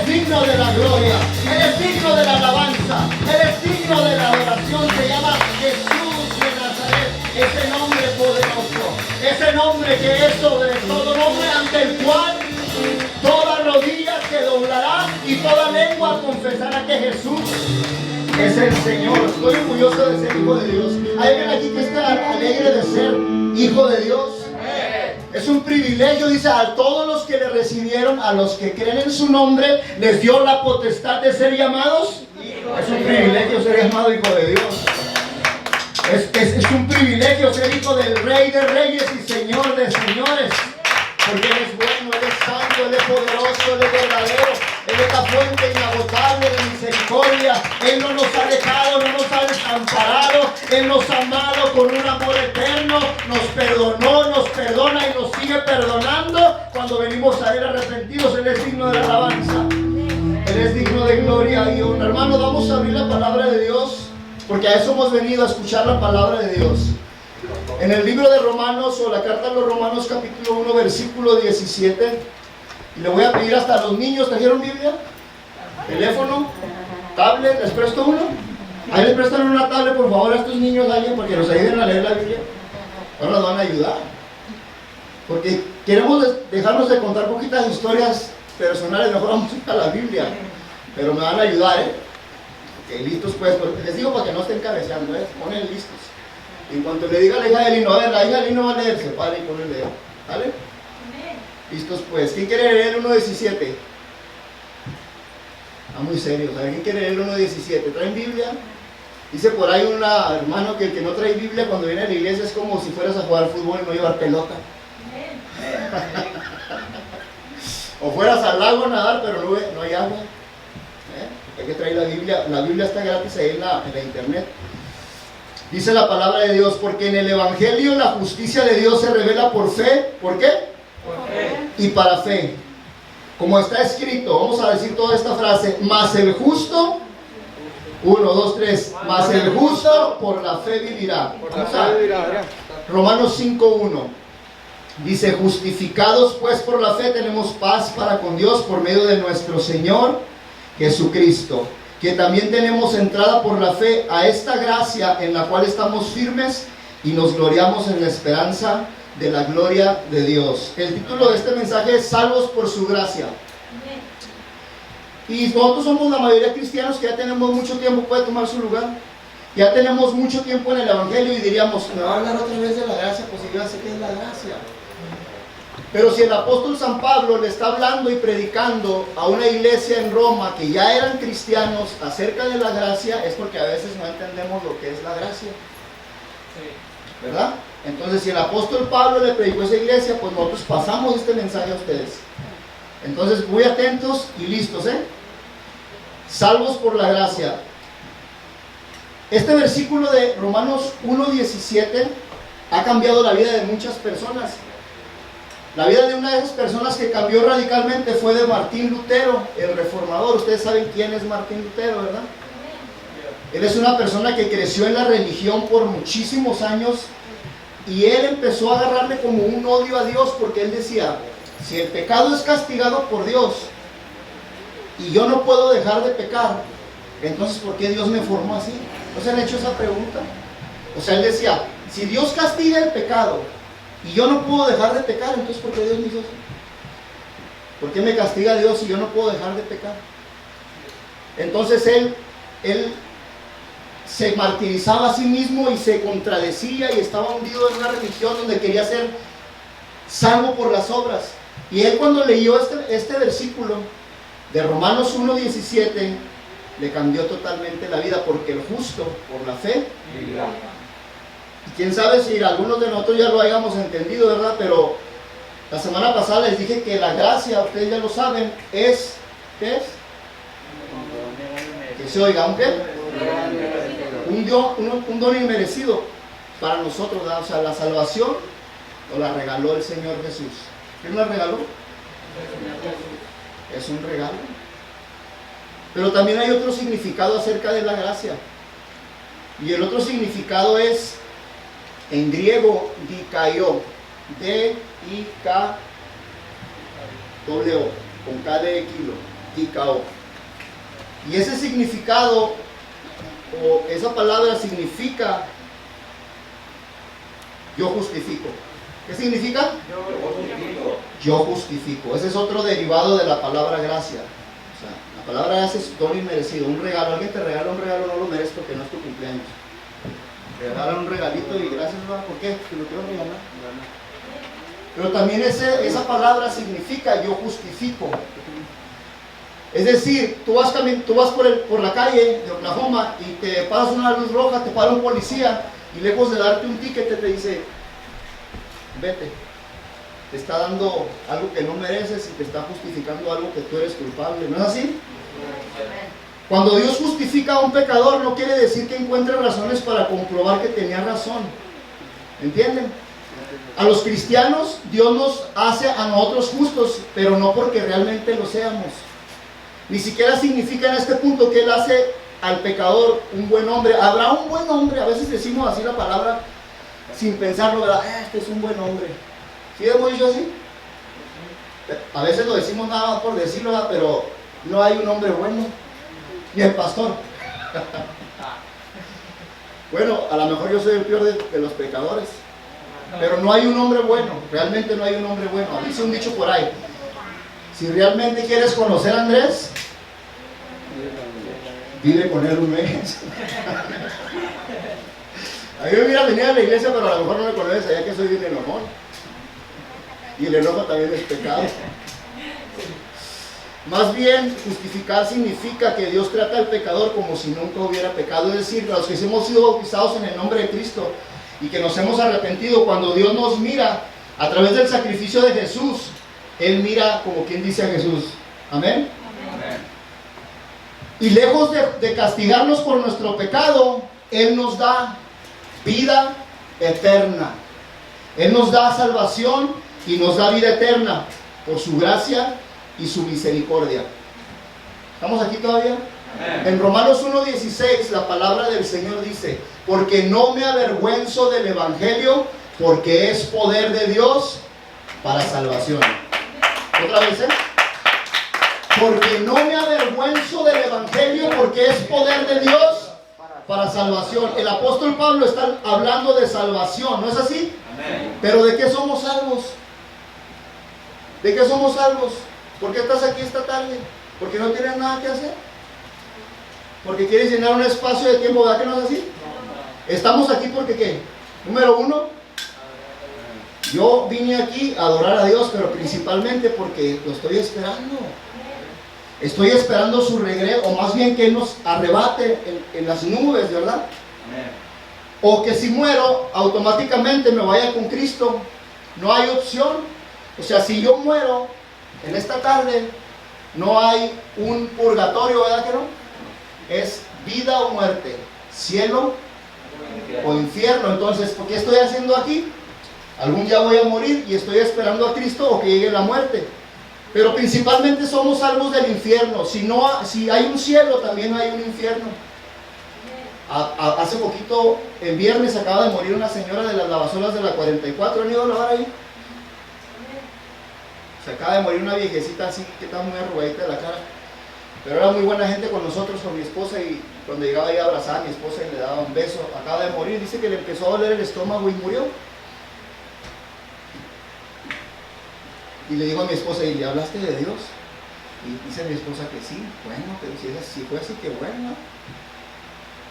eres digno de la gloria, eres digno de la alabanza, eres digno de la adoración. Se llama Jesús de Nazaret, ese nombre poderoso, ese nombre que es sobre todo nombre, ante el cual toda rodilla se doblará y toda lengua confesará que Jesús es el Señor. Estoy orgulloso de ser hijo de Dios. ¿Hay alguien aquí que está alegre de ser hijo de Dios? Es un privilegio, dice, a todos los que le recibieron, a los que creen en su nombre, les dio la potestad de ser llamados. Es un privilegio ser llamado hijo de Dios. Es un privilegio ser hijo del Rey de Reyes y Señor de Señores. Porque Él es bueno, Él es santo, Él es poderoso, Él es verdadero. Él es la fuente inagotable de misericordia. Él no nos ha dejado, no nos ha desamparado. Él nos ha amado con un amor eterno. Nos perdonó, nos perdona y nos sigue perdonando cuando venimos a Él arrepentidos. Él es digno de la alabanza. Él es digno de gloria y honra. Hermanos, vamos a abrir la palabra de Dios, porque a eso hemos venido, a escuchar la palabra de Dios. En el libro de Romanos, o la carta de los Romanos, capítulo 1, versículo 17. Y le voy a pedir hasta a los niños, ¿trajeron Biblia? ¿Teléfono? ¿Tablet? ¿Les presto uno? Ahí les prestan una tablet, por favor, a estos niños, alguien, para que nos ayuden a leer la Biblia. Ahora nos van a ayudar. Porque queremos dejarnos de contar poquitas historias personales, mejor vamos a la Biblia. Pero me van a ayudar, Ok, listos pues, les digo para que no estén cabeceando, Ponen listos. Y en cuanto le diga a la hija de Lino, a ver, la hija de Lino va a leer, se para y pone el dedo, ¿vale? Listos pues. ¿Quién quiere leer 1.17? Muy serios. ¿Quién quiere leer 1.17? ¿Traen Biblia? Dice por ahí un hermano que el que no trae Biblia cuando viene a la iglesia es como si fueras a jugar fútbol y no llevar pelota. O fueras al lago a nadar pero no hay agua. Hay que traer la Biblia. La Biblia está gratis ahí en la internet. Dice la palabra de Dios, porque en el Evangelio la justicia de Dios se revela por fe. ¿Por qué? Por fe. Y para fe. Como está escrito, vamos a decir toda esta frase, mas el justo, 1, 2, 3, mas el justo por la fe vivirá. Romanos 5:1 dice, justificados pues por la fe tenemos paz para con Dios por medio de nuestro Señor Jesucristo, que también tenemos entrada por la fe a esta gracia en la cual estamos firmes y nos gloriamos en la esperanza de la gloria de Dios. El título de este mensaje es Salvos por su gracia. Y nosotros somos la mayoría cristianos que ya tenemos mucho tiempo, puede tomar su lugar. Ya tenemos mucho tiempo en el Evangelio y diríamos, ¿me va a hablar otra vez de la gracia? Pues yo ya sé qué es la gracia. Pero si el apóstol San Pablo le está hablando y predicando a una iglesia en Roma que ya eran cristianos acerca de la gracia, es porque a veces no entendemos lo que es la gracia. ¿Verdad? Entonces, si el apóstol Pablo le predicó a esa iglesia, pues nosotros pasamos este mensaje a ustedes. Entonces, muy atentos y listos, Salvos por la gracia. Este versículo de Romanos 1:17 ha cambiado la vida de muchas personas. La vida de una de esas personas que cambió radicalmente fue de Martín Lutero, el reformador. Ustedes saben quién es Martín Lutero, ¿verdad? Él es una persona que creció en la religión por muchísimos años y él empezó a agarrarle como un odio a Dios, porque él decía, si el pecado es castigado por Dios y yo no puedo dejar de pecar, entonces ¿por qué Dios me formó así? ¿No se han hecho esa pregunta? O sea, él decía, si Dios castiga el pecado y yo no puedo dejar de pecar, entonces ¿por qué Dios me hizo así? ¿Por qué me castiga Dios si yo no puedo dejar de pecar? Entonces él se martirizaba a sí mismo y se contradecía y estaba hundido en una religión donde quería ser salvo por las obras. Y él, cuando leyó este versículo de Romanos 1:17, le cambió totalmente la vida, porque el justo por la fe vivirá. Y quién sabe si algunos de nosotros ya lo hayamos entendido, ¿verdad? Pero la semana pasada les dije que la gracia, ustedes ya lo saben, es, ¿qué es? Que se oiga, ¿un qué? Un don inmerecido para nosotros, ¿verdad? O sea, la salvación nos la regaló el Señor Jesús. ¿Quién la regaló? Es un regalo. Pero también hay otro significado acerca de la gracia. Y el otro significado es, en griego, dikaio. D-I-K-W, con K de kilo. Tikao. Y ese significado, o esa palabra significa yo justifico. ¿Qué significa? Yo justifico. Ese es otro derivado de la palabra gracia. O sea, la palabra gracia es don inmerecido, un regalo. Alguien te regala un regalo, no lo mereces porque no es tu cumpleaños. Te regalan un regalito y gracias, ¿por qué? Te lo quiero regalar. Pero también esa palabra significa yo justifico. Es decir, tú vas por la calle de Oklahoma y te pasas una luz roja, te para un policía y lejos de darte un ticket te dice, vete. Te está dando algo que no mereces y te está justificando algo que tú eres culpable. ¿No es así? Cuando Dios justifica a un pecador no quiere decir que encuentre razones para comprobar que tenía razón. ¿Entienden? A los cristianos Dios nos hace a nosotros justos, pero no porque realmente lo seamos. Ni siquiera significa en este punto que Él hace al pecador un buen hombre. Habrá un buen hombre, a veces decimos así la palabra sin pensarlo, ¿verdad? Este es un buen hombre. ¿Sí hemos dicho así? A veces lo decimos nada más por decirlo, ¿verdad? Pero no hay un hombre bueno, ni el pastor. Bueno, a lo mejor yo soy el peor de los pecadores, pero no hay un hombre bueno, realmente no hay un hombre bueno. Dice un dicho por ahí, si realmente quieres conocer a Andrés, vive con él un mes. A mí me hubiera venido a la iglesia, pero a lo mejor no me conoces, allá que soy bien enojón. Y el enojo también es pecado. Más bien, justificar significa que Dios trata al pecador como si nunca hubiera pecado. Es decir, los que hemos sido bautizados en el nombre de Cristo y que nos hemos arrepentido, cuando Dios nos mira a través del sacrificio de Jesús, Él mira como quien dice a Jesús. Amén. Amén. Y lejos de castigarnos por nuestro pecado, Él nos da vida eterna. Él nos da salvación y nos da vida eterna por su gracia y su misericordia. ¿Estamos aquí todavía? Amén. En Romanos 1:16 la palabra del Señor dice, porque no me avergüenzo del Evangelio, porque es poder de Dios para salvación. Otra vez, porque no me avergüenzo del Evangelio, porque es poder de Dios para salvación. El apóstol Pablo está hablando de salvación, ¿no es así? Amén. Pero ¿de qué somos salvos? ¿De qué somos salvos? ¿Por qué estás aquí esta tarde? ¿Porque no tienes nada que hacer? ¿Porque quieres llenar un espacio de tiempo? ¿Verdad que no es así? Estamos aquí porque ¿qué? Número uno, yo vine aquí a adorar a Dios, pero principalmente porque lo estoy esperando. Estoy esperando su regreso, o más bien que Él nos arrebate en las nubes, ¿verdad? O que si muero, automáticamente me vaya con Cristo. No hay opción. O sea, si yo muero en esta tarde, no hay un purgatorio, ¿verdad que no? Es vida o muerte, cielo o infierno. Entonces, ¿por qué estoy haciendo aquí? Algún día voy a morir y estoy esperando a Cristo o que llegue la muerte. Pero principalmente somos salvos del infierno. Si hay un cielo, también hay un infierno. Hace poquito, el viernes, acaba de morir una señora de las lavazolas de la 44. ¿Han ido a lavar ahí? Se acaba de morir una viejecita así, que estaba muy arrugadita de la cara. Pero era muy buena gente con nosotros, con mi esposa, y cuando llegaba ahí abrazaba a mi esposa y le daba un beso. Acaba de morir, dice que le empezó a doler el estómago y murió. Y le digo a mi esposa, ¿y le hablaste de Dios? Y dice mi esposa que sí. Bueno, pero si fue así, que bueno.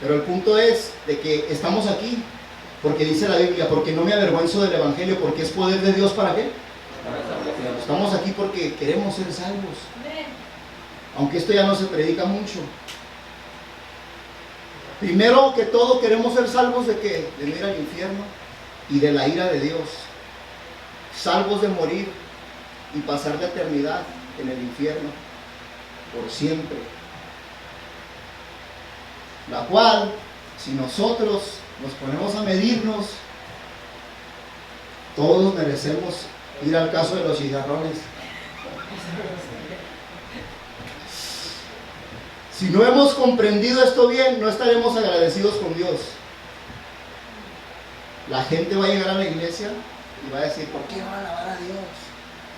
Pero el punto es de que estamos aquí, porque dice la Biblia, porque no me avergüenzo del Evangelio, porque es poder de Dios. ¿Para qué? Estamos aquí porque queremos ser salvos. Aunque esto ya no se predica mucho. Primero que todo queremos ser salvos de ¿qué? De no ir al infierno y de la ira de Dios. Salvos de morir y pasar la eternidad en el infierno por siempre. La cual, si nosotros nos ponemos a medirnos, todos merecemos ir al caso de los cigarrones. Si no hemos comprendido esto bien, no estaremos agradecidos con Dios. La gente va a llegar a la iglesia y va a decir, ¿por qué van a alabar a Dios?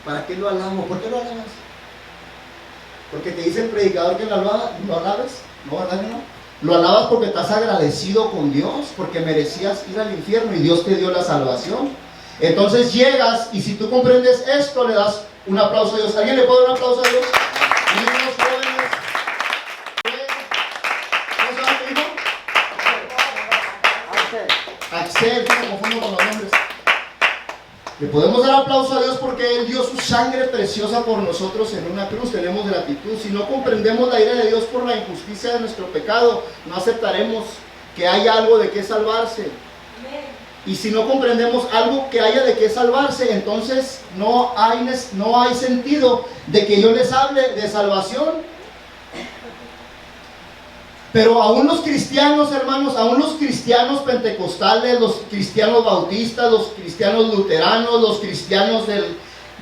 ¿Para qué lo alabamos? ¿Por qué lo alabas? Porque te dice el predicador que lo alabes, ¿no, verdad que no? Lo alabas porque estás agradecido con Dios, porque merecías ir al infierno y Dios te dio la salvación. Entonces llegas y si tú comprendes esto, le das un aplauso a Dios. ¿Alguien le puede dar un aplauso a Dios? Niños, jóvenes. ¿Cómo se llama tu hijo? Axel, que me confundo con los nombres. Le podemos dar aplauso a Dios porque Él dio su sangre preciosa por nosotros en una cruz. Tenemos gratitud. Si no comprendemos la ira de Dios por la injusticia de nuestro pecado, no aceptaremos que haya algo de qué salvarse. Y si no comprendemos algo que haya de qué salvarse, entonces no hay sentido de que yo les hable de salvación. Pero aún los cristianos, hermanos, aún los cristianos pentecostales, los cristianos bautistas, los cristianos luteranos, los cristianos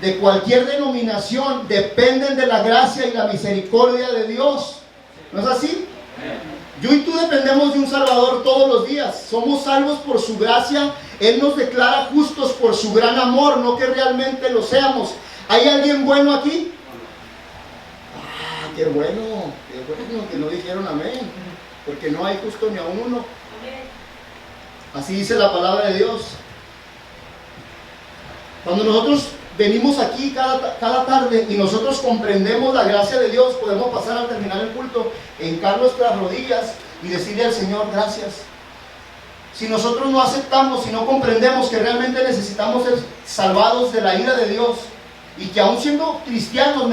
de cualquier denominación, dependen de la gracia y la misericordia de Dios. ¿No es así? Yo y tú dependemos de un Salvador todos los días. Somos salvos por su gracia. Él nos declara justos por su gran amor, no que realmente lo seamos. ¿Hay alguien bueno aquí? Qué bueno que no dijeron amén, porque no hay justo ni a uno. Así dice la palabra de Dios. Cuando nosotros venimos aquí cada tarde y nosotros comprendemos la gracia de Dios, podemos pasar al terminar el culto, hincar nuestras rodillas y decirle al Señor gracias. Si nosotros no aceptamos, si no comprendemos que realmente necesitamos ser salvados de la ira de Dios y que aún siendo cristianos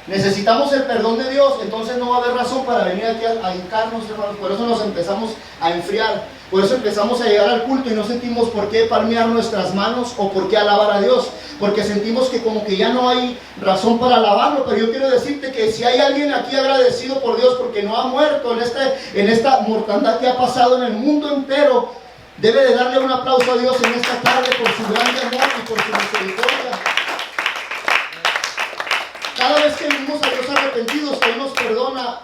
necesitamos el perdón de Dios, entonces no va a haber razón para venir aquí a hincarnos, hermanos. Por eso nos empezamos a enfriar, por eso empezamos a llegar al culto y no sentimos por qué palmear nuestras manos o por qué alabar a Dios, porque sentimos que como que ya no hay razón para alabarlo. Pero yo quiero decirte que si hay alguien aquí agradecido por Dios porque no ha muerto en esta mortandad que ha pasado en el mundo entero, debe de darle un aplauso a Dios en esta tarde por su gran amor y por su misericordia. Cada vez que venimos a Dios arrepentidos, Él nos perdona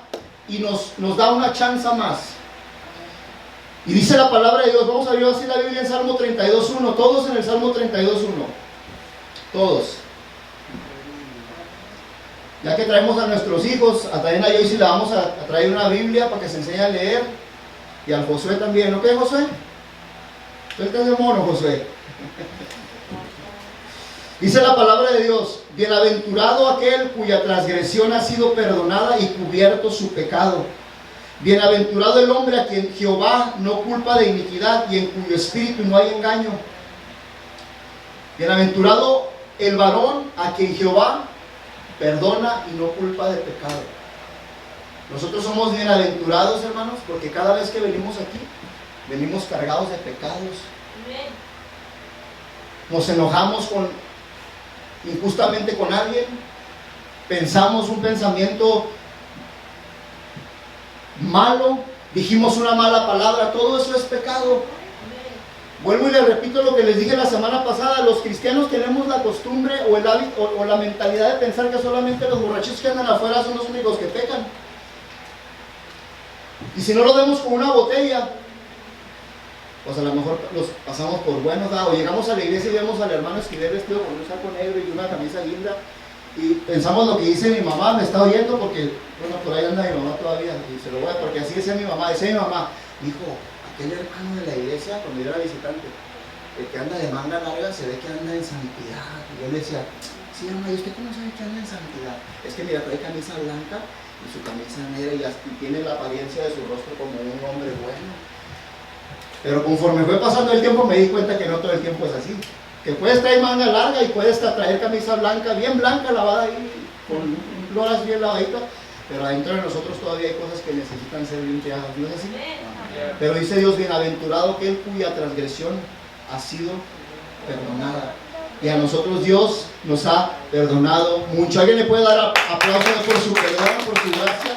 y nos da una chance más. Y dice la palabra de Dios, vamos a ver así la Biblia en Salmo 32.1, todos en el Salmo 32.1, todos. Ya que traemos a nuestros hijos, a traer a Joyce le vamos a traer una Biblia para que se enseñe a leer, y al Josué también, ¿ok, Josué? Suelta ese mono, Josué. Dice la palabra de Dios, bienaventurado aquel cuya transgresión ha sido perdonada y cubierto su pecado. Bienaventurado el hombre a quien Jehová no culpa de iniquidad y en cuyo espíritu no hay engaño. Bienaventurado el varón a quien Jehová perdona y no culpa de pecado. Nosotros somos bienaventurados, hermanos, porque cada vez que venimos aquí, venimos cargados de pecados. Nos enojamos injustamente con alguien, pensamos un pensamiento malo, dijimos una mala palabra, todo eso es pecado. Vuelvo y les repito lo que les dije la semana pasada, los cristianos tenemos la costumbre o el hábito o la mentalidad de pensar que solamente los borrachos que andan afuera son los únicos que pecan. Y si no lo vemos con una botella, pues a lo mejor los pasamos por buenos, o llegamos a la iglesia y vemos al hermano Esquivel vestido con un saco negro y una camisa linda y pensamos lo que dice mi mamá, me está oyendo porque, bueno, por ahí anda mi mamá todavía y se lo voy a, porque así decía mi mamá, hijo, aquel hermano de la iglesia cuando yo era visitante, el que anda de manga larga se ve que anda en santidad. Y yo le decía, sí, mamá, ¿y usted cómo sabe que anda en santidad? Es que mira, trae camisa blanca y su camisa negra y tiene la apariencia de su rostro como un hombre bueno. Pero conforme fue pasando el tiempo me di cuenta que no todo el tiempo es así. Que puedes traer manga larga y puedes traer camisa blanca, bien blanca, lavada ahí, con floras bien lavaditas, pero adentro de nosotros todavía hay cosas que necesitan ser limpiadas, ¿no es así? Pero dice Dios, bienaventurado aquel cuya transgresión ha sido perdonada. Y a nosotros Dios nos ha perdonado mucho. ¿Alguien le puede dar aplausos por su perdón, por su gracia?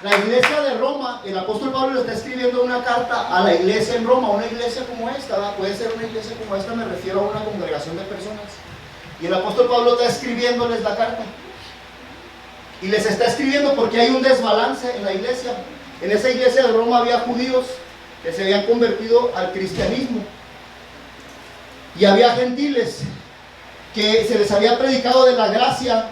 La iglesia de Roma, el apóstol Pablo le está escribiendo una carta a la iglesia en Roma, una iglesia como esta, ¿verdad? Puede ser una iglesia como esta, me refiero a una congregación de personas. Y el apóstol Pablo está escribiéndoles la carta. Y les está escribiendo porque hay un desbalance en la iglesia. En esa iglesia de Roma había judíos que se habían convertido al cristianismo. Y había gentiles. que se les había predicado de la gracia,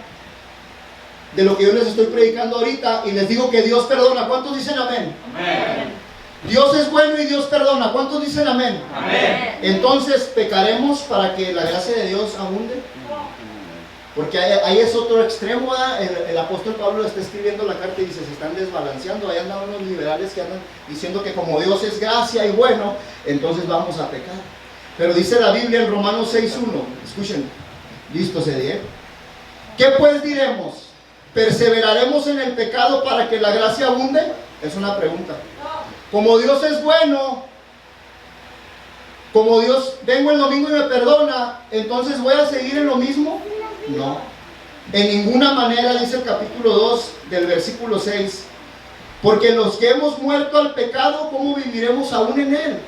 de lo que yo les estoy predicando ahorita, y les digo que Dios perdona. ¿Cuántos dicen amén? Amén. Dios es bueno y Dios perdona. ¿Cuántos dicen amén? Amén. Entonces, ¿pecaremos para que la gracia de Dios abunde? Porque ahí es otro extremo, ¿verdad? El apóstol Pablo está escribiendo la carta y dice, se están desbalanceando. Ahí andan unos liberales que andan diciendo que como Dios es gracia y bueno, entonces vamos a pecar. Pero dice la Biblia en Romanos 6:1, escuchen, listo, se dio. ¿Qué pues diremos? ¿Perseveraremos en el pecado para que la gracia abunde? Es una pregunta. Como Dios es bueno, como Dios, vengo el domingo y me perdona, entonces voy a seguir en lo mismo. No, en ninguna manera, dice el capítulo 2 del versículo 6, porque los que hemos muerto al pecado, ¿cómo viviremos aún en él?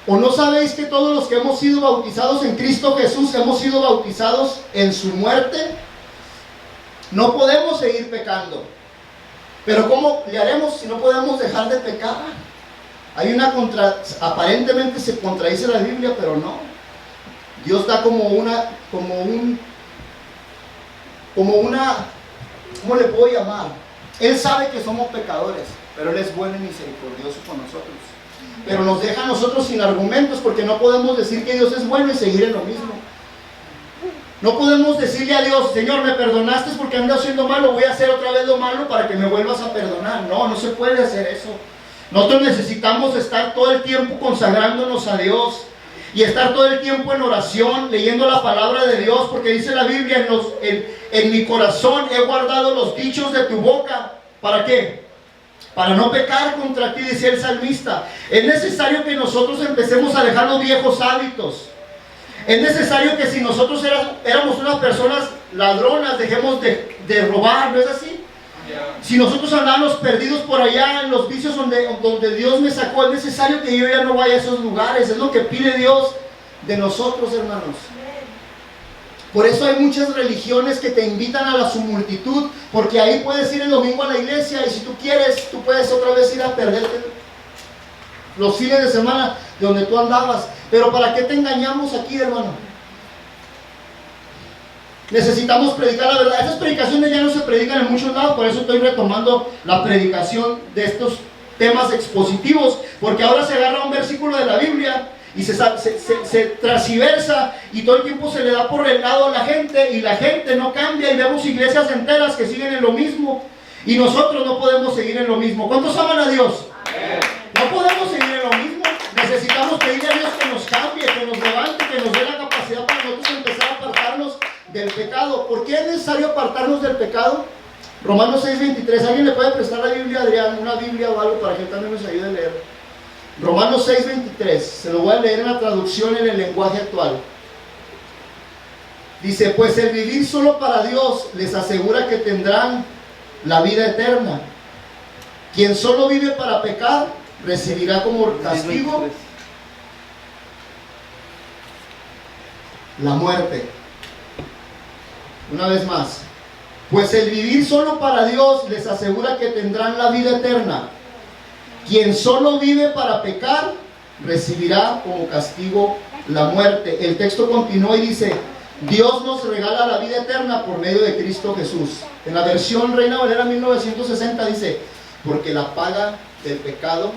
¿O no sabéis que todos los que hemos sido bautizados en Cristo Jesús hemos sido bautizados en su muerte? No podemos seguir pecando. Pero ¿cómo le haremos si no podemos dejar de pecar? Hay una aparentemente se contradice la Biblia, pero no. Dios da como una, ¿cómo le puedo llamar? Él sabe que somos pecadores, pero Él es bueno y misericordioso con nosotros. Pero nos deja a nosotros sin argumentos, porque no podemos decir que Dios es bueno y seguir en lo mismo. No podemos decirle a Dios, Señor, me perdonaste porque ando haciendo malo, voy a hacer otra vez lo malo para que me vuelvas a perdonar. No, no se puede hacer eso. Nosotros necesitamos estar todo el tiempo consagrándonos a Dios y estar todo el tiempo en oración, leyendo la palabra de Dios, porque dice la Biblia, en mi corazón he guardado los dichos de tu boca. ¿Para qué? Para no pecar contra ti, decía el salmista. Es necesario que nosotros empecemos a dejar los viejos hábitos. Es necesario que si nosotros éramos unas personas ladronas, dejemos de robar, ¿no es así? Si nosotros andábamos perdidos por allá en los vicios donde Dios me sacó, es necesario que yo ya no vaya a esos lugares. Es lo que pide Dios de nosotros, hermanos. Por eso hay muchas religiones que te invitan a la su multitud, porque ahí puedes ir el domingo a la iglesia y si tú quieres, tú puedes otra vez ir a perderte los fines de semana de donde tú andabas. Pero ¿para qué te engañamos aquí, hermano? Necesitamos predicar la verdad. Esas predicaciones ya no se predican en muchos lados, por eso estoy retomando la predicación de estos temas expositivos, porque ahora se agarra un versículo de la Biblia y se transversa y todo el tiempo se le da por el lado a la gente y la gente no cambia y vemos iglesias enteras que siguen en lo mismo y nosotros no podemos seguir en lo mismo. ¿Cuántos aman a Dios? No podemos seguir en lo mismo. Necesitamos pedirle a Dios que nos cambie, que nos levante, que nos dé la capacidad para nosotros empezar a apartarnos del pecado. ¿Por qué es necesario apartarnos del pecado? Romanos 6:23. ¿Alguien le puede prestar la Biblia a Adrián? Una Biblia o algo para que él también nos ayude a leer. Romanos 6:23. Se lo voy a leer en la traducción en el lenguaje actual. Dice, pues el vivir solo para Dios les asegura que tendrán la vida eterna. Quien solo vive para pecar recibirá como castigo la muerte. Una vez más, pues el vivir solo para Dios les asegura que tendrán la vida eterna. Quien solo vive para pecar recibirá como castigo la muerte. El texto continúa y dice, Dios nos regala la vida eterna por medio de Cristo Jesús. En la versión Reina Valera 1960 dice, porque la paga del pecado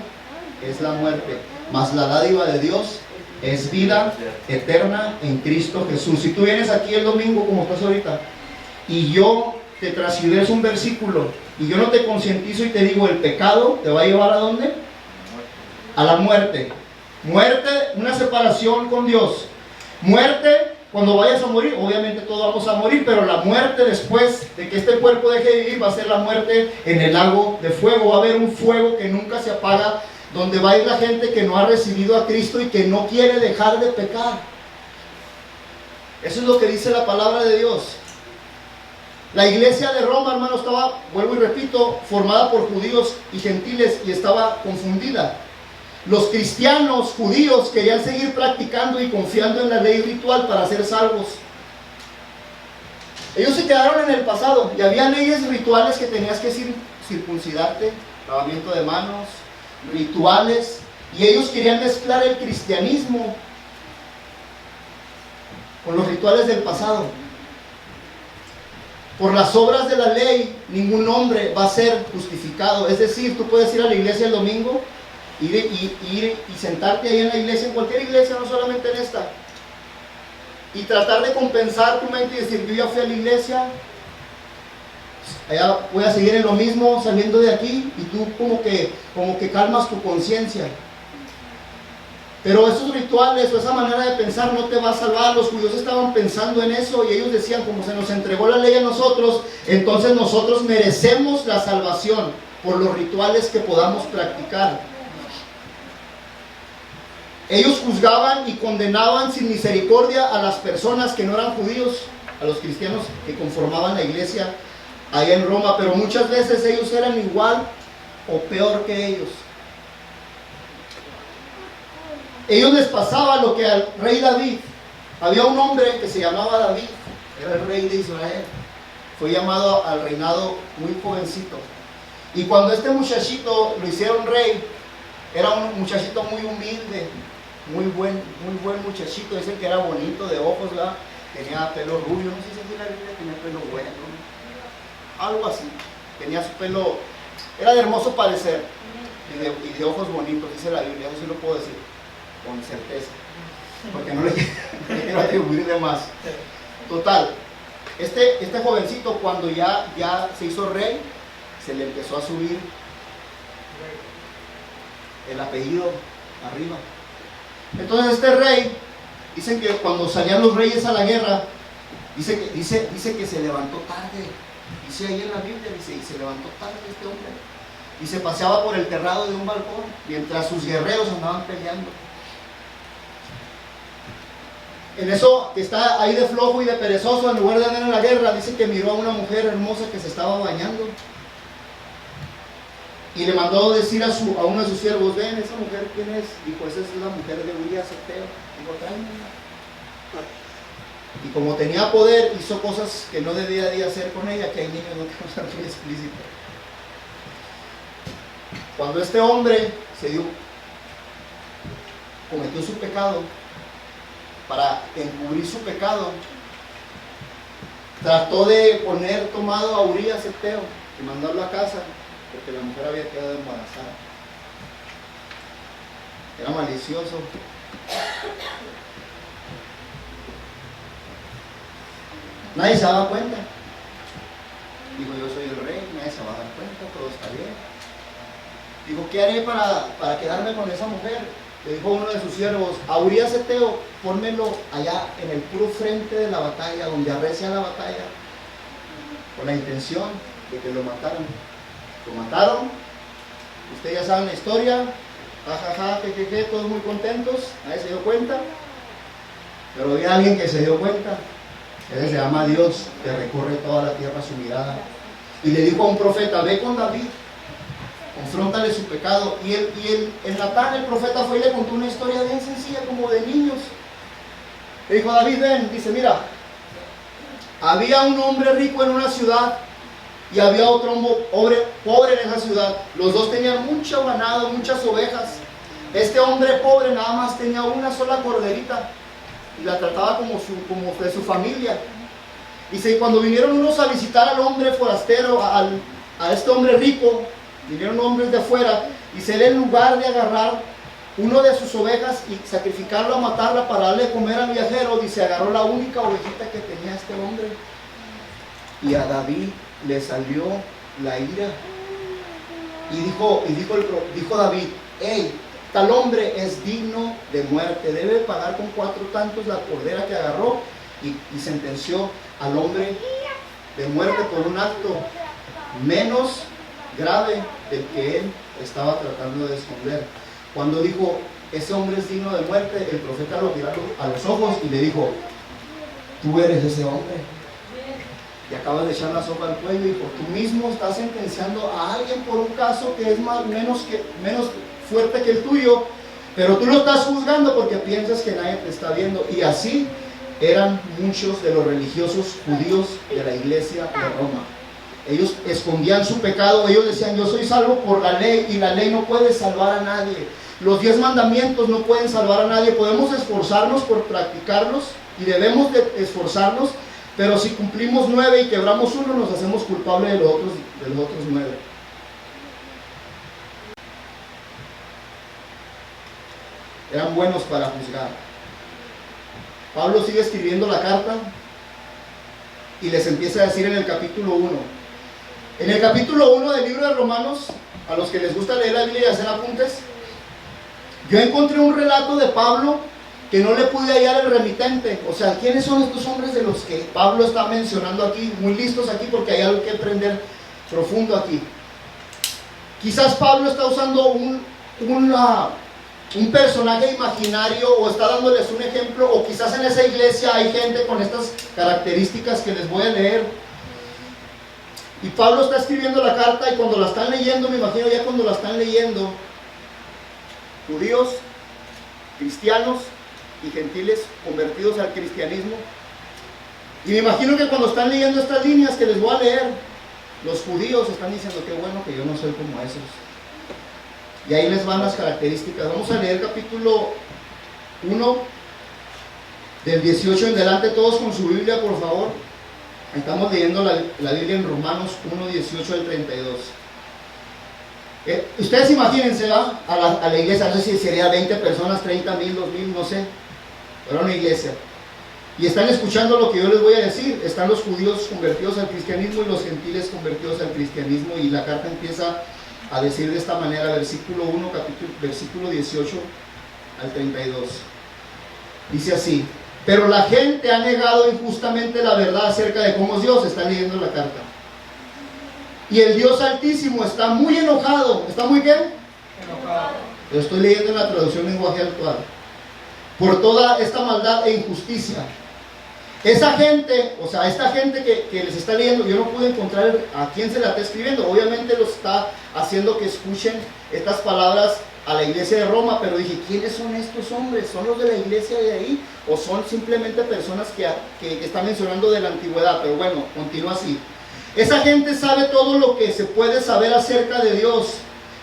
es la muerte, mas la dádiva de Dios es vida eterna en Cristo Jesús. Si tú vienes aquí el domingo como estás ahorita y yo te transgreso un versículo y yo no te concientizo y te digo el pecado te va a llevar ¿a dónde? A la muerte. Muerte, una separación con Dios. Muerte cuando vayas a morir, obviamente todos vamos a morir, pero la muerte después de que este cuerpo deje de vivir va a ser la muerte en el lago de fuego. Va a haber un fuego que nunca se apaga, donde va a ir la gente que no ha recibido a Cristo y que no quiere dejar de pecar. Eso es lo que dice la palabra de Dios. La iglesia de Roma, hermano, estaba, vuelvo y repito, formada por judíos y gentiles y estaba confundida. Los cristianos judíos querían seguir practicando y confiando en la ley ritual para ser salvos. Ellos se quedaron en el pasado y había leyes rituales que tenías que circuncidarte, lavamiento de manos, rituales, y ellos querían mezclar el cristianismo con los rituales del pasado. Por las obras de la ley, ningún hombre va a ser justificado. Es decir, tú puedes ir a la iglesia el domingo, ir y sentarte ahí en la iglesia, en cualquier iglesia, no solamente en esta, y tratar de compensar tu mente y decir, yo ya fui a la iglesia, allá voy a seguir en lo mismo saliendo de aquí, y tú como que calmas tu conciencia. Pero esos rituales o esa manera de pensar no te va a salvar. Los judíos estaban pensando en eso y ellos decían, como se nos entregó la ley a nosotros, entonces nosotros merecemos la salvación por los rituales que podamos practicar. Ellos juzgaban y condenaban sin misericordia a las personas que no eran judíos, a los cristianos que conformaban la iglesia allá en Roma, pero muchas veces ellos eran igual o peor que ellos. Ellos les pasaba lo que al rey David. Había un hombre que se llamaba David, era el rey de Israel. Fue llamado al reinado muy jovencito. Y cuando este muchachito lo hicieron rey, era un muchachito muy humilde, muy buen muchachito. Dicen que era bonito de ojos, ¿verdad? Tenía pelo rubio, no sé si aquí la Biblia tenía pelo bueno, algo así. Tenía su pelo, era de hermoso parecer y de ojos bonitos, dice la Biblia, eso sí lo puedo decir con certeza, porque no le quiero atribuir de más. Total, este jovencito, cuando ya se hizo rey, se le empezó a subir el apellido arriba. Entonces este rey, dicen que cuando salían los reyes a la guerra, dice que se levantó tarde. Dice ahí en la Biblia, dice, y se levantó tarde este hombre y se paseaba por el terrado de un balcón mientras sus guerreros andaban peleando. En eso que está ahí de flojo y de perezoso, en lugar de andar en la guerra, dice que miró a una mujer hermosa que se estaba bañando y le mandó decir a uno de sus siervos, ven, ¿esa mujer quién es? Dijo, esa es la mujer de Urías Eteo. Dijo, tráemela. Y como tenía poder, hizo cosas que no debía de hacer con ella, que hay niños no tenemos algo muy explícito. Cuando este hombre cometió su pecado, para encubrir su pecado, trató de poner tomado a Urías Eteo y mandarlo a casa, porque la mujer había quedado embarazada. Era malicioso. Nadie se daba cuenta. Dijo, yo soy el rey, nadie se va a dar cuenta, todo está bien. Dijo, ¿qué haré para quedarme con esa mujer? Le dijo uno de sus siervos, a Urías Eteo, pónmelo allá en el puro frente de la batalla, donde arrecia la batalla, con la intención de que lo mataran. Lo mataron, ustedes ya saben la historia, jajaja, jejeje, todos muy contentos, nadie se dio cuenta, pero había alguien que se dio cuenta. Ese se llama Dios, que recorre toda la tierra su mirada. Y le dijo a un profeta, ve con David, confróntale su pecado. Y el Natán, el profeta, fue y le contó una historia bien sencilla, como de niños. Le dijo, David, ven, dice, mira, había un hombre rico en una ciudad y había otro hombre pobre en esa ciudad. Los dos tenían mucho ganado, muchas ovejas. Este hombre pobre nada más tenía una sola corderita y la trataba como de su familia. Dice, y cuando vinieron unos a visitar al hombre forastero, a este hombre rico, vinieron hombres de afuera, y se le, en lugar de agarrar uno de sus ovejas y sacrificarlo a matarla para darle de comer al viajero, dice, agarró la única ovejita que tenía este hombre. Y a David le salió la ira. Y dijo David, hey, tal hombre es digno de muerte, debe pagar con 4 tantos la cordera que agarró, y sentenció al hombre de muerte por un acto menos grave del que él estaba tratando de esconder. Cuando dijo, ese hombre es digno de muerte, el profeta lo miró a los ojos y le dijo, tú eres ese hombre. Y acabas de echar la sopa al cuello, y por tú mismo estás sentenciando a alguien por un caso que es menos fuerte que el tuyo, pero tú lo estás juzgando porque piensas que nadie te está viendo. Y así eran muchos de los religiosos judíos de la iglesia de Roma. Ellos escondían su pecado, ellos decían, yo soy salvo por la ley, y la ley no puede salvar a nadie. Los 10 mandamientos no pueden salvar a nadie. Podemos esforzarnos por practicarlos, y debemos de esforzarnos, pero si cumplimos 9 y quebramos uno, nos hacemos culpables de los otros 9. Eran buenos para juzgar. Pablo sigue escribiendo la carta y les empieza a decir en el capítulo 1. En el capítulo 1 del libro de Romanos, a los que les gusta leer la Biblia y hacer apuntes, yo encontré un relato de Pablo que no le pude hallar el remitente. O sea, ¿quiénes son estos hombres de los que Pablo está mencionando aquí? Muy listos aquí porque hay algo que aprender profundo aquí. Quizás Pablo está usando un personaje imaginario o está dándoles un ejemplo, o quizás en esa iglesia hay gente con estas características que les voy a leer. Y Pablo está escribiendo la carta y cuando la están leyendo, me imagino ya cuando la están leyendo, judíos, cristianos y gentiles convertidos al cristianismo. Y me imagino que cuando están leyendo estas líneas que les voy a leer, los judíos están diciendo, qué bueno que yo no soy como esos. Y ahí les van las características. Vamos a leer capítulo 1, del 18 en adelante, todos con su Biblia, por favor. Estamos leyendo la Biblia en Romanos 1, 18 al 32. Ustedes imagínense, ¿va? A la iglesia, no sé si sería 20 personas, 30,000, 2,000, no sé. Era una iglesia. Y están escuchando lo que yo les voy a decir. Están los judíos convertidos al cristianismo y los gentiles convertidos al cristianismo. Y la carta empieza a decir de esta manera, versículo 1, versículo 18 al 32. Dice así: pero la gente ha negado injustamente la verdad acerca de cómo es Dios. Están leyendo la carta. Y el Dios Altísimo está muy enojado. ¿Está muy qué? Enojado. Lo estoy leyendo en la traducción lenguaje actual. Por toda esta maldad e injusticia. Esa gente, o sea, esta gente que les está leyendo, yo no pude encontrar a quién se la está escribiendo. Obviamente los está haciendo que escuchen estas palabras a la iglesia de Roma, pero dije, ¿quiénes son estos hombres? ¿Son los de la iglesia de ahí? ¿O son simplemente personas que están mencionando de la antigüedad? Pero bueno, continúa así. Esa gente sabe todo lo que se puede saber acerca de Dios,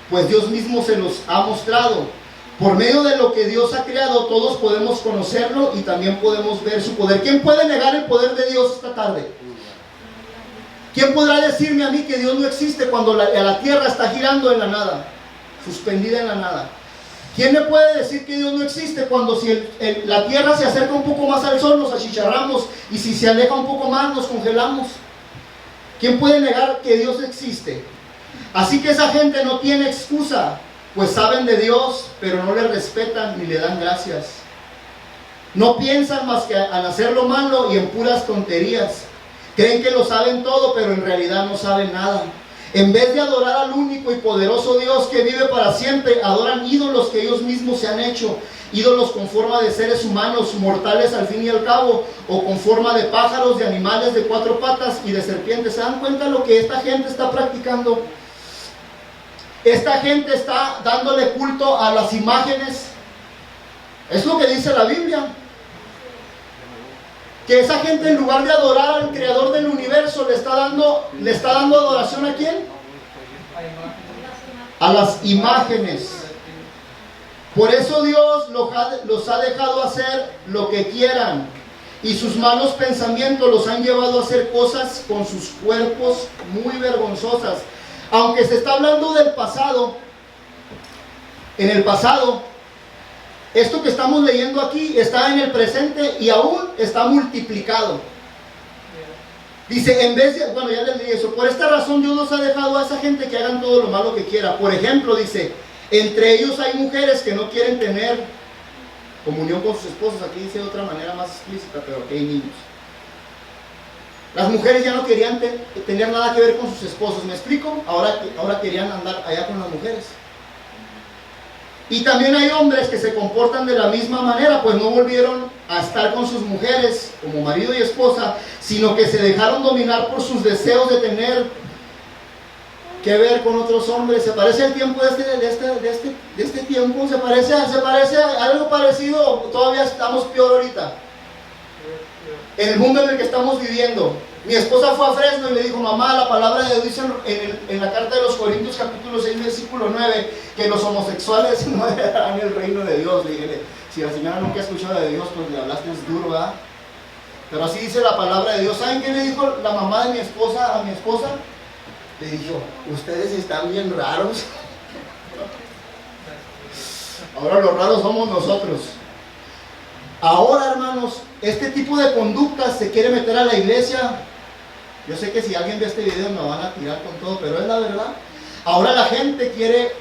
pues Dios mismo se los ha mostrado. Por medio de lo que Dios ha creado, todos podemos conocerlo y también podemos ver su poder. ¿Quién puede negar el poder de Dios esta tarde? ¿Quién podrá decirme a mí que Dios no existe cuando la tierra está girando en la nada, suspendida en la nada? ¿Quién me puede decir que Dios no existe cuando si la tierra se acerca un poco más al sol nos achicharramos y si se aleja un poco más nos congelamos? ¿Quién puede negar que Dios existe? Así que esa gente no tiene excusa, pues saben de Dios, pero no le respetan ni le dan gracias. No piensan más que en hacer lo malo y en puras tonterías. Creen que lo saben todo, pero en realidad no saben nada. En vez de adorar al único y poderoso Dios que vive para siempre, adoran ídolos que ellos mismos se han hecho. Ídolos con forma de seres humanos, mortales al fin y al cabo, o con forma de pájaros, de animales de 4 patas y de serpientes. ¿Se dan cuenta lo que esta gente está practicando? Esta gente está dándole culto a las imágenes. Es lo que dice la Biblia. Que esa gente, en lugar de adorar al creador del universo, le está dando adoración ¿a quién? A las imágenes. Por eso Dios los ha dejado hacer lo que quieran, y sus malos pensamientos los han llevado a hacer cosas con sus cuerpos muy vergonzosas. Aunque se está hablando del pasado, en el pasado, esto que estamos leyendo aquí está en el presente y aún está multiplicado. Dice, en vez de, bueno, ya les dije eso, por esta razón Dios nos ha dejado a esa gente que hagan todo lo malo que quiera. Por ejemplo, dice, entre ellos hay mujeres que no quieren tener comunión con sus esposos. Aquí dice de otra manera más explícita, pero aquí hay niños. Las mujeres ya no querían tener nada que ver con sus esposos, ¿me explico? Ahora querían andar allá con las mujeres. Y también hay hombres que se comportan de la misma manera, pues no volvieron a estar con sus mujeres como marido y esposa, sino que se dejaron dominar por sus deseos de tener que ver con otros hombres. Se parece al tiempo de este tiempo, se parece a algo parecido, todavía estamos peor ahorita. En el mundo en el que estamos viviendo. Mi esposa fue a Fresno y le dijo, mamá, la palabra de Dios dice en la carta de los Corintios capítulo 6 versículo 9 que los homosexuales no heredarán el reino de Dios. Le dije, si la señora nunca ha escuchado de Dios, pues le hablaste es duro, ¿verdad? Pero así dice la palabra de Dios. ¿Saben qué le dijo la mamá de mi esposa a mi esposa? Le dijo, ustedes están bien raros. Ahora los raros somos nosotros. Ahora, hermanos, este tipo de conductas se quiere meter a la iglesia. Yo sé que si alguien ve este video me van a tirar con todo, pero es la verdad. Ahora la gente quiere,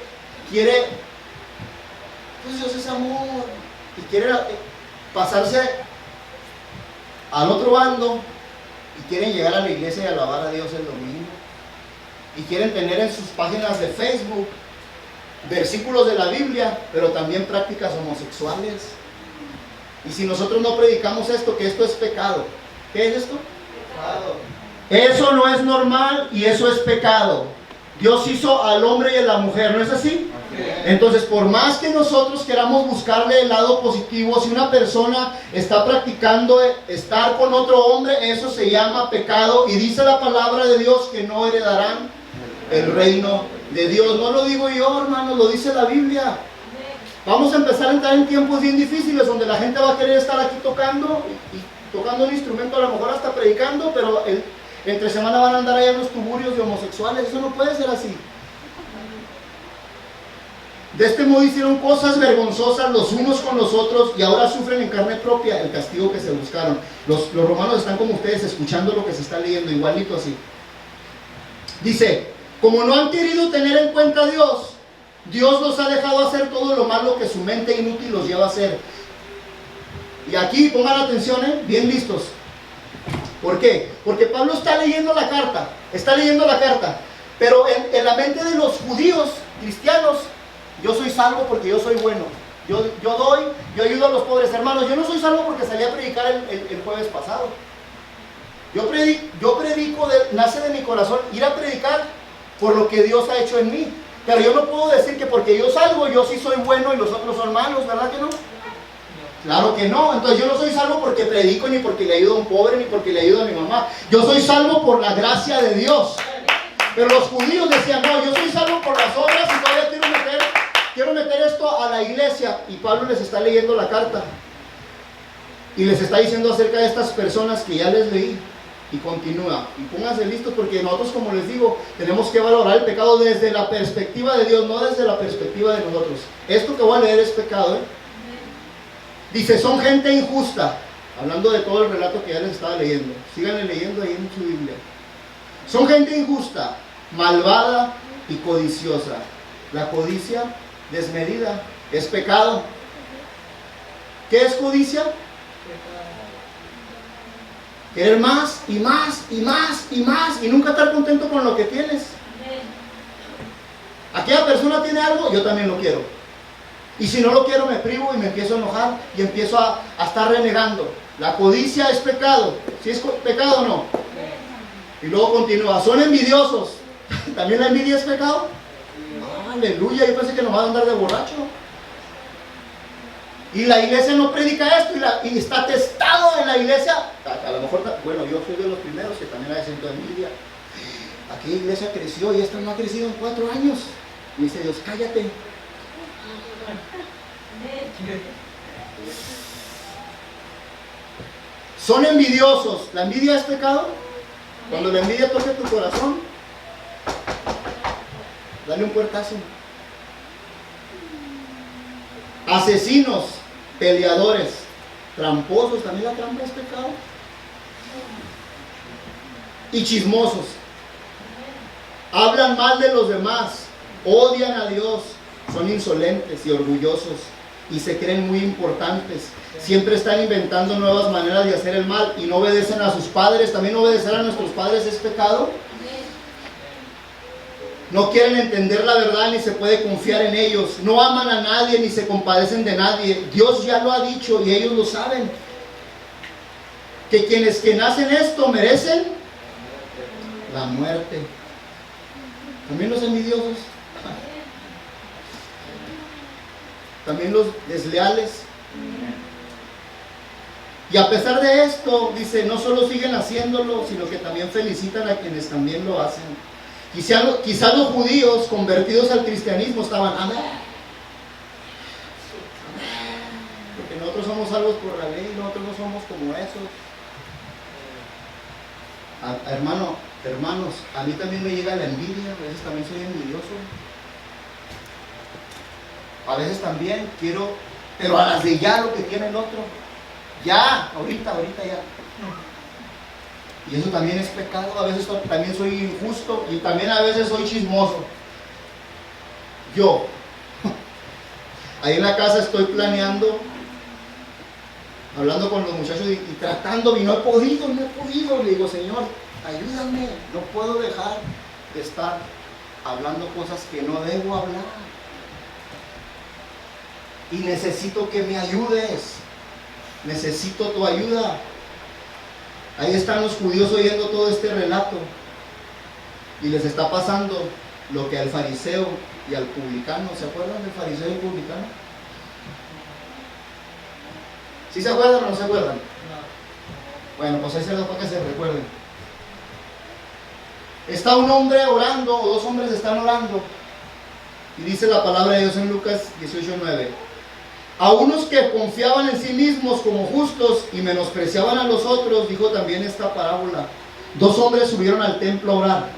pues Dios es amor, y quiere pasarse al otro bando, y quieren llegar a la iglesia y alabar a Dios el domingo, y quieren tener en sus páginas de Facebook versículos de la Biblia, pero también prácticas homosexuales. Y si nosotros no predicamos esto, que esto es pecado, ¿qué es esto? Pecado. Eso no es normal y eso es pecado. Dios hizo al hombre y a la mujer, ¿no es así? Entonces, por más que nosotros queramos buscarle el lado positivo, si una persona está practicando estar con otro hombre, eso se llama pecado, y dice la palabra de Dios que no heredarán el reino de Dios. No lo digo yo, hermano, lo dice la Biblia. Vamos a empezar a entrar en tiempos bien difíciles donde la gente va a querer estar aquí tocando y tocando un instrumento, a lo mejor hasta predicando, pero entre semana van a andar allá en los tuburios de homosexuales. Eso no puede ser así. De este modo hicieron cosas vergonzosas los unos con los otros y ahora sufren en carne propia el castigo que se buscaron. Los romanos están como ustedes escuchando lo que se está leyendo, igualito así. Dice, como no han querido tener en cuenta a Dios, Dios los ha dejado hacer todo lo malo que su mente inútil los lleva a hacer. Y aquí pongan atención, bien listos. ¿Por qué? Porque Pablo está leyendo la carta, pero en la mente de los judíos cristianos, yo soy salvo porque yo soy bueno. Yo ayudo a los pobres. Hermanos, yo no soy salvo porque salí a predicar el jueves pasado. Yo predico, nace de mi corazón ir a predicar por lo que Dios ha hecho en mí. Pero yo no puedo decir que porque yo salgo, yo sí soy bueno y los otros son malos, ¿verdad que no? Claro que no. Entonces yo no soy salvo porque predico, ni porque le ayudo a un pobre, ni porque le ayudo a mi mamá. Yo soy salvo por la gracia de Dios. Pero los judíos decían, no, yo soy salvo por las obras y todavía quiero meter esto a la iglesia. Y Pablo les está leyendo la carta y les está diciendo acerca de estas personas que ya les leí. Y continúa, y pónganse listos porque nosotros, como les digo, tenemos que valorar el pecado desde la perspectiva de Dios, no desde la perspectiva de nosotros. Esto que voy a leer es pecado, Dice, son gente injusta, hablando de todo el relato que ya les estaba leyendo. Síganle leyendo ahí en su Biblia. Son gente injusta, malvada y codiciosa. La codicia desmedida es pecado. ¿Qué es codicia? Querer más y más y más y más y nunca estar contento con lo que tienes. Aquella persona tiene algo, yo también lo quiero. Y si no lo quiero, me privo y me empiezo a enojar y empiezo a estar renegando. La codicia es pecado. ¿Sí es pecado o no? Y luego continúa. Son envidiosos. ¿También la envidia es pecado? Aleluya, yo pensé que nos va a andar de borracho. Y la iglesia no predica esto y está testado en la iglesia. A lo mejor, bueno, yo soy de los primeros que también hay siento envidia. Aquella iglesia creció y esta no ha crecido en 4 años. Y dice Dios, cállate. Son envidiosos. ¿La envidia es pecado? Cuando la envidia toque tu corazón, dale un puertazo. Asesinos, peleadores, tramposos, también la trampa es pecado. Y chismosos. Hablan mal de los demás, odian a Dios, son insolentes y orgullosos y se creen muy importantes. Siempre están inventando nuevas maneras de hacer el mal y no obedecen a sus padres. También obedecer a nuestros padres es pecado. No quieren entender la verdad ni se puede confiar en ellos. No aman a nadie ni se compadecen de nadie. Dios ya lo ha dicho y ellos lo saben. Que quienes que nacen esto merecen la muerte. También los envidiosos. También los desleales. Y a pesar de esto, dice, no solo siguen haciéndolo, sino que también felicitan a quienes también lo hacen. Quizá los judíos convertidos al cristianismo estaban, amén. Porque nosotros somos salvos por la ley, nosotros no somos como esos. Hermanos, a mí también me llega la envidia, a veces también soy envidioso. A veces también quiero, pero a las de ya lo que tiene el otro. Ya, ahorita ya. Y eso también es pecado, a veces también soy injusto y también a veces soy chismoso. Yo, ahí en la casa estoy planeando, hablando con los muchachos y tratando, y no he podido, le digo, Señor, ayúdame, no puedo dejar de estar hablando cosas que no debo hablar. Y necesito que me ayudes, necesito tu ayuda. Ahí están los judíos oyendo todo este relato y les está pasando lo que al fariseo y al publicano. ¿Se acuerdan del fariseo y el publicano? ¿Sí se acuerdan o no se acuerdan? No. Bueno, pues ahí se los para que se recuerden. Está un hombre orando, o dos hombres están orando, y dice la palabra de Dios en Lucas 18:9. A unos que confiaban en sí mismos como justos y menospreciaban a los otros, dijo también esta parábola. Dos hombres subieron al templo a orar.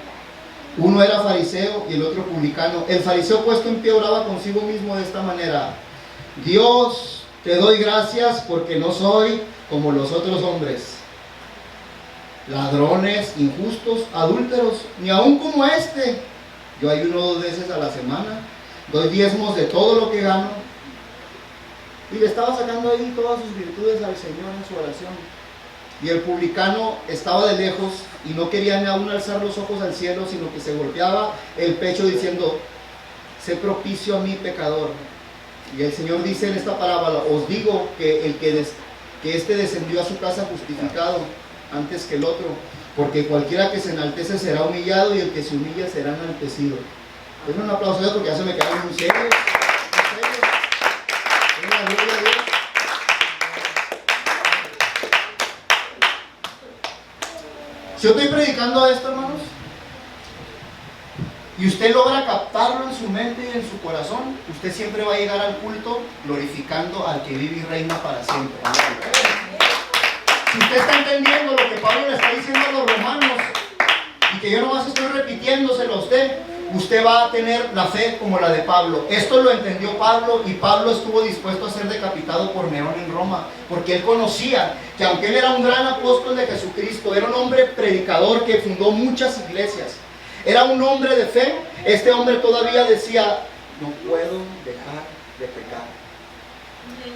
Uno era fariseo y el otro publicano. El fariseo, puesto en pie, oraba consigo mismo de esta manera: Dios, te doy gracias porque no soy como los otros hombres, ladrones, injustos, adúlteros, ni aun como este. Yo ayuno 2 veces a la semana, doy diezmos de todo lo que gano. Y le estaba sacando ahí todas sus virtudes al Señor en su oración. Y el publicano estaba de lejos y no quería ni aún alzar los ojos al cielo, sino que se golpeaba el pecho diciendo: sé propicio a mí, pecador. Y el Señor dice en esta parábola: os digo que este descendió a su casa justificado antes que el otro, porque cualquiera que se enaltece será humillado, y el que se humilla será enaltecido. Denme un aplauso a Dios, porque ya se me quedaron muy serios. Si yo estoy predicando esto, hermanos, y usted logra captarlo en su mente y en su corazón, usted siempre va a llegar al culto glorificando al que vive y reina para siempre. Si usted está entendiendo lo que Pablo le está diciendo a los romanos, y que yo nomás estoy repitiéndoselo a usted va a tener la fe como la de Pablo. Esto lo entendió Pablo, y Pablo estuvo dispuesto a ser decapitado por Nerón en Roma, porque él conocía que aunque él era un gran apóstol de Jesucristo, era un hombre predicador que fundó muchas iglesias, era un hombre de fe. Este hombre todavía decía: no puedo dejar de pecar.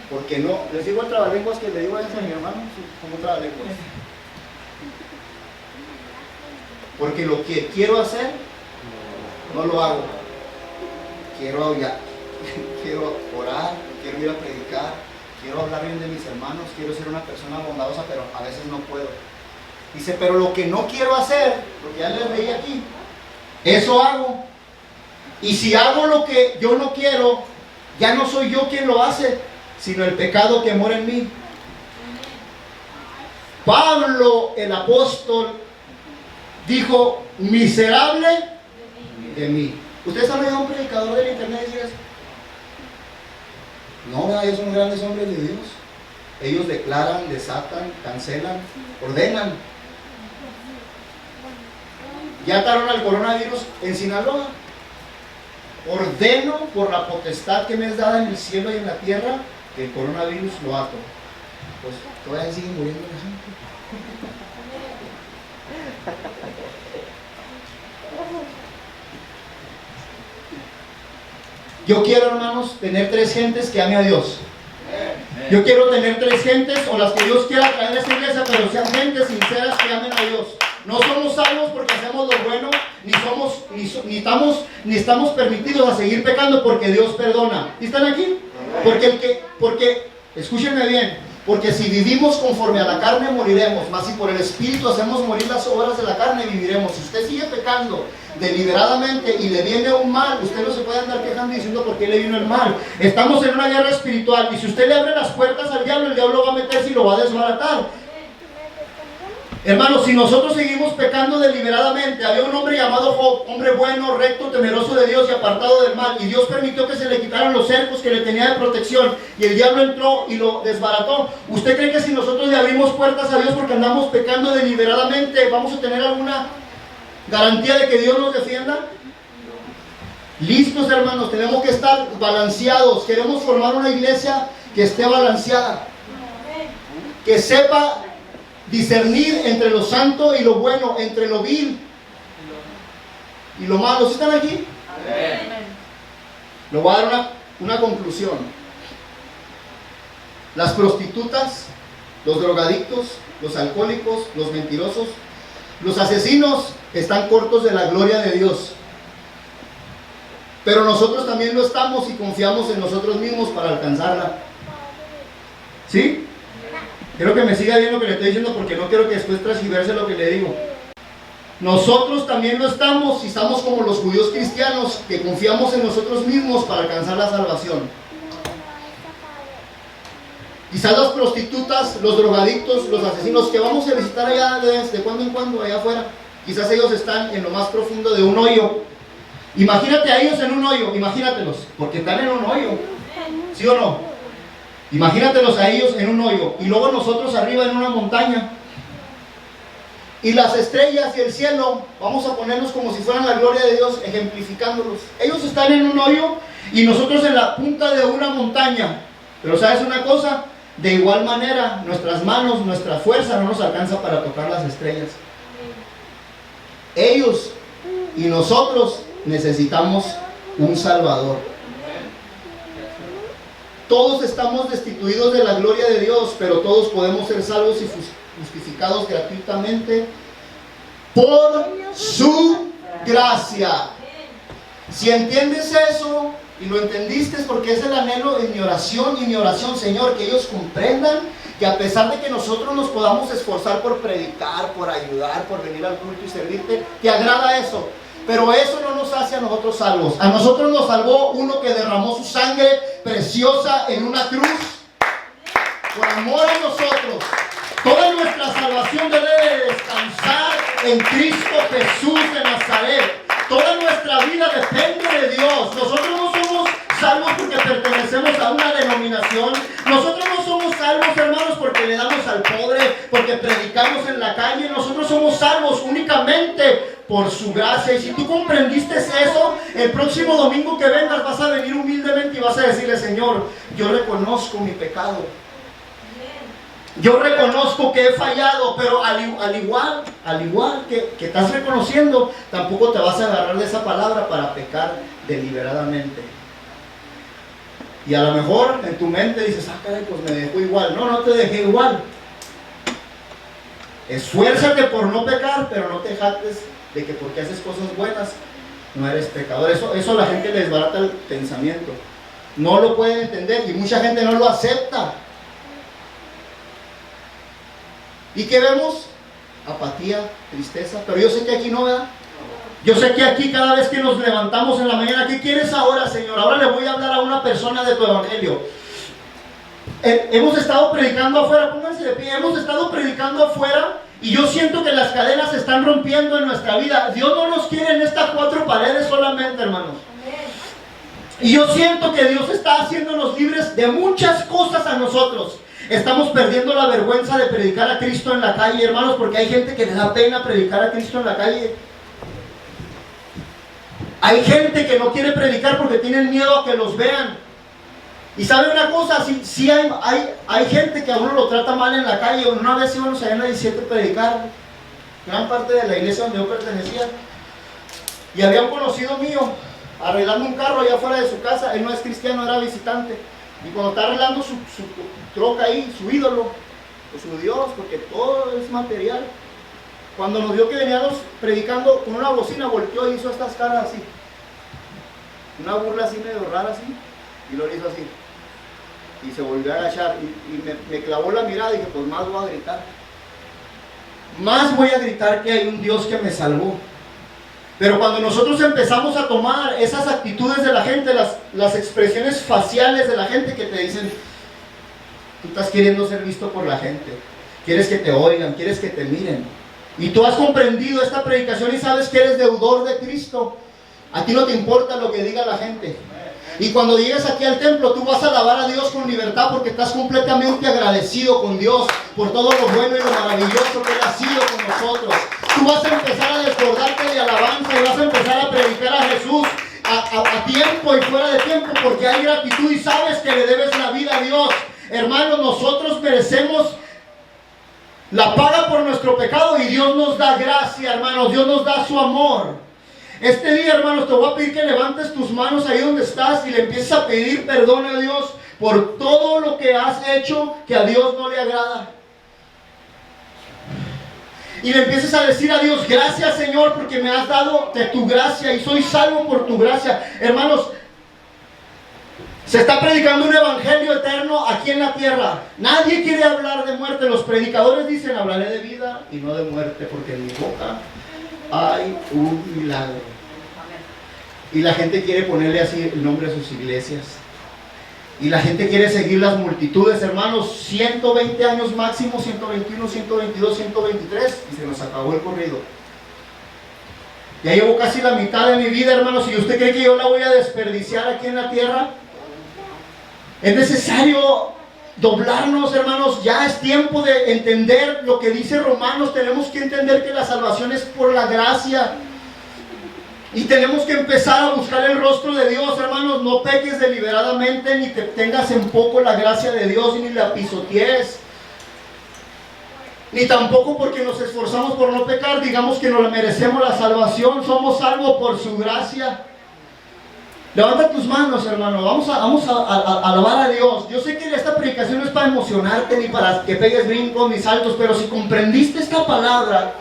Porque no, les digo el trabalenguas que le digo a mi hermano, como trabalenguas. Porque lo que quiero hacer, no lo hago. Quiero orar, quiero ir a predicar, quiero hablar bien de mis hermanos, quiero ser una persona bondadosa, pero a veces no puedo. Dice, pero lo que no quiero hacer, lo que ya les leí aquí, eso hago. Y si hago lo que yo no quiero, ya no soy yo quien lo hace, sino el pecado que mora en mí. Pablo, el apóstol, dijo: miserable de mí. ¿Ustedes han oído a un predicador del internet decir eso? No, ellos son grandes hombres de Dios. Ellos declaran, desatan, cancelan, ordenan. Ya ataron al coronavirus en Sinaloa. Ordeno por la potestad que me es dada en el cielo y en la tierra que el coronavirus lo ato. Pues todavía sigue muriendo la gente. Yo quiero, hermanos, tener 3 gentes que amen a Dios. Yo quiero tener 3 gentes, o las que Dios quiera traer a esta iglesia, pero sean gentes sinceras que amen a Dios. No somos salvos porque hacemos lo bueno, ni estamos permitidos a seguir pecando porque Dios perdona. ¿Y están aquí? Porque, escúchenme bien, porque si vivimos conforme a la carne moriremos, mas si por el Espíritu hacemos morir las obras de la carne viviremos. Si usted sigue pecando deliberadamente y le viene un mal, usted no se puede andar quejando y diciendo por qué le vino el mal. Estamos en una guerra espiritual, y si usted le abre las puertas al diablo, el diablo va a meterse y lo va a desbaratar. Hermanos, si nosotros seguimos pecando deliberadamente, había un hombre llamado Job, hombre bueno, recto, temeroso de Dios y apartado del mal, y Dios permitió que se le quitaran los cercos que le tenía de protección, y el diablo entró y lo desbarató. ¿Usted cree que si nosotros le abrimos puertas a Dios porque andamos pecando deliberadamente, vamos a tener alguna garantía de que Dios nos defienda? Listos, hermanos, tenemos que estar balanceados. Queremos formar una iglesia que esté balanceada, que sepa discernir entre lo santo y lo bueno, entre lo vil y lo malo. ¿Sí están aquí? Le voy a dar una conclusión. Las prostitutas, los drogadictos, los alcohólicos, los mentirosos, los asesinos están cortos de la gloria de Dios. Pero nosotros también lo estamos y confiamos en nosotros mismos para alcanzarla. ¿Sí? Quiero que me siga bien lo que le estoy diciendo porque no quiero que después transgiverse lo que le digo. Nosotros también lo estamos y estamos como los judíos cristianos que confiamos en nosotros mismos para alcanzar la salvación. Quizás las prostitutas, los drogadictos, los asesinos que vamos a visitar allá de cuando en cuando allá afuera, quizás ellos están en lo más profundo de un hoyo. Imagínate a ellos en un hoyo, imagínatelos, porque están en un hoyo, ¿sí o no? Imagínatelos a ellos en un hoyo y luego nosotros arriba en una montaña. Y las estrellas y el cielo, vamos a ponerlos como si fueran la gloria de Dios, ejemplificándolos. Ellos están en un hoyo y nosotros en la punta de una montaña. Pero ¿sabes una cosa? De igual manera, nuestras manos, nuestra fuerza no nos alcanza para tocar las estrellas. Ellos y nosotros necesitamos un Salvador. Todos estamos destituidos de la gloria de Dios, pero todos podemos ser salvos y justificados gratuitamente por su gracia. Si entiendes eso y lo entendiste, es porque es el anhelo en mi oración y mi oración, Señor, que ellos comprendan que a pesar de que nosotros nos podamos esforzar por predicar, por ayudar, por venir al culto y servirte, te agrada eso. Pero eso no nos hace a nosotros salvos. A nosotros nos salvó uno que derramó su sangre preciosa en una cruz por amor a nosotros. Toda nuestra salvación debe de descansar en Cristo Jesús de Nazaret. Toda nuestra vida depende de Dios. Nosotros no somos salvos porque pertenecemos a una denominación. Nosotros no somos salvos, hermanos, porque le damos al pobre, porque predicamos en la calle. Nosotros somos salvos únicamente por su gracia. Y si tú comprendiste eso, el próximo domingo que vengas vas a venir humildemente y vas a decirle: Señor, yo reconozco mi pecado, yo reconozco que he fallado, pero al igual que estás reconociendo, tampoco te vas a agarrar de esa palabra para pecar deliberadamente. Y a lo mejor en tu mente dices: ah, caray, pues me dejó igual. No, no te dejé igual. Esfuérzate por no pecar, pero no te jactes de que porque haces cosas buenas no eres pecador. Eso a la gente le desbarata el pensamiento. No lo pueden entender y mucha gente no lo acepta. ¿Y qué vemos? Apatía, tristeza. Pero yo sé que aquí no, ¿verdad? Yo sé que aquí cada vez que nos levantamos en la mañana, ¿qué quieres ahora, Señor? Ahora le voy a hablar a una persona de tu evangelio. Hemos estado predicando afuera, pónganse de pie, hemos estado predicando afuera y yo siento que las cadenas se están rompiendo en nuestra vida. Dios no nos quiere en estas cuatro paredes solamente, hermanos. Y yo siento que Dios está haciéndonos libres de muchas cosas a nosotros. Estamos perdiendo la vergüenza de predicar a Cristo en la calle, hermanos, porque hay gente que le da pena predicar a Cristo en la calle. Hay gente que no quiere predicar porque tienen miedo a que los vean. Y sabe una cosa, sí hay gente que a uno lo trata mal en la calle. Una vez íbamos allá en la 17 a predicar, gran parte de la iglesia donde yo pertenecía, y había un conocido mío arreglando un carro allá afuera de su casa. Él no es cristiano, era visitante. Y cuando está arreglando su troca ahí, su ídolo, o su Dios, porque todo es material, cuando nos vio que veníamos predicando con una bocina, volteó y hizo estas caras así, una burla así medio rara así, y lo hizo así, y se volvió a agachar, y me clavó la mirada y dije: pues más voy a gritar, más voy a gritar que hay un Dios que me salvó. Pero cuando nosotros empezamos a tomar esas actitudes de la gente, las expresiones faciales de la gente que te dicen: tú estás queriendo ser visto por la gente, quieres que te oigan, quieres que te miren. Y tú has comprendido esta predicación y sabes que eres deudor de Cristo. A ti no te importa lo que diga la gente. Y cuando llegues aquí al templo, tú vas a alabar a Dios con libertad porque estás completamente agradecido con Dios por todo lo bueno y lo maravilloso que Él ha sido con nosotros. Tú vas a empezar a desbordarte de alabanza y vas a empezar a predicar a Jesús a tiempo y fuera de tiempo, porque hay gratitud y sabes que le debes la vida a Dios. Hermanos, nosotros merecemos la paga por nuestro pecado y Dios nos da gracia, hermanos. Dios nos da su amor. Este día, hermanos, te voy a pedir que levantes tus manos ahí donde estás y le empieces a pedir perdón a Dios por todo lo que has hecho que a Dios no le agrada. Y le empieces a decir a Dios: gracias, Señor, porque me has dado de tu gracia y soy salvo por tu gracia. Hermanos, se está predicando un evangelio eterno aquí en la tierra. Nadie quiere hablar de muerte. Los predicadores dicen: hablaré de vida y no de muerte, porque en mi boca hay un milagro. Y la gente quiere ponerle así el nombre a sus iglesias. Y la gente quiere seguir las multitudes, hermanos. 120 años máximo, 121, 122, 123. Y se nos acabó el corrido. Ya llevo casi la mitad de mi vida, hermanos. ¿Y usted cree que yo la voy a desperdiciar aquí en la tierra? Es necesario doblarnos, hermanos. Ya es tiempo de entender lo que dice Romanos. Tenemos que entender que la salvación es por la gracia. Y tenemos que empezar a buscar el rostro de Dios, hermanos. No peques deliberadamente, ni te tengas en poco la gracia de Dios, ni la pisotees. Ni tampoco porque nos esforzamos por no pecar, digamos que nos merecemos la salvación. Somos salvos por su gracia. Levanta tus manos, hermano. Vamos a alabar a Dios. Yo sé que esta predicación no es para emocionarte ni para que pegues brincos ni saltos, pero si comprendiste esta palabra,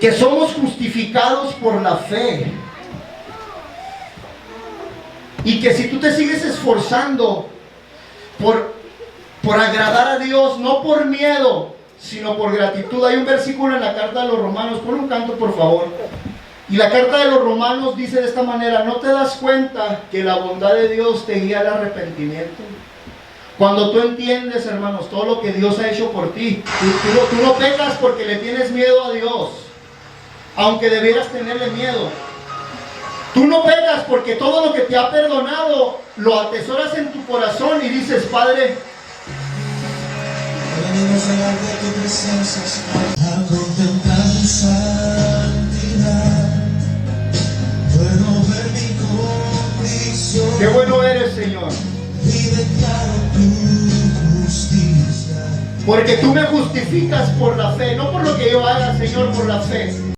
que somos justificados por la fe, y que si tú te sigues esforzando por agradar a Dios, no por miedo, sino por gratitud. Hay un versículo en la carta de los Romanos. Pon un canto, por favor. Y la carta de los Romanos dice de esta manera: ¿no te das cuenta que la bondad de Dios te guía al arrepentimiento? Cuando tú entiendes, hermanos, todo lo que Dios ha hecho por ti, tú no pecas porque le tienes miedo a Dios, aunque debieras tenerle miedo. Tú no pecas porque todo lo que te ha perdonado lo atesoras en tu corazón y dices: Padre, venimos delante de tu presencia, Señor, a contemplar tu santidad. Puedo ver mi condición. qué bueno eres, Señor, Y declaro tu justicia. porque tú me justificas por la fe, no por lo que yo haga, Señor, por la fe.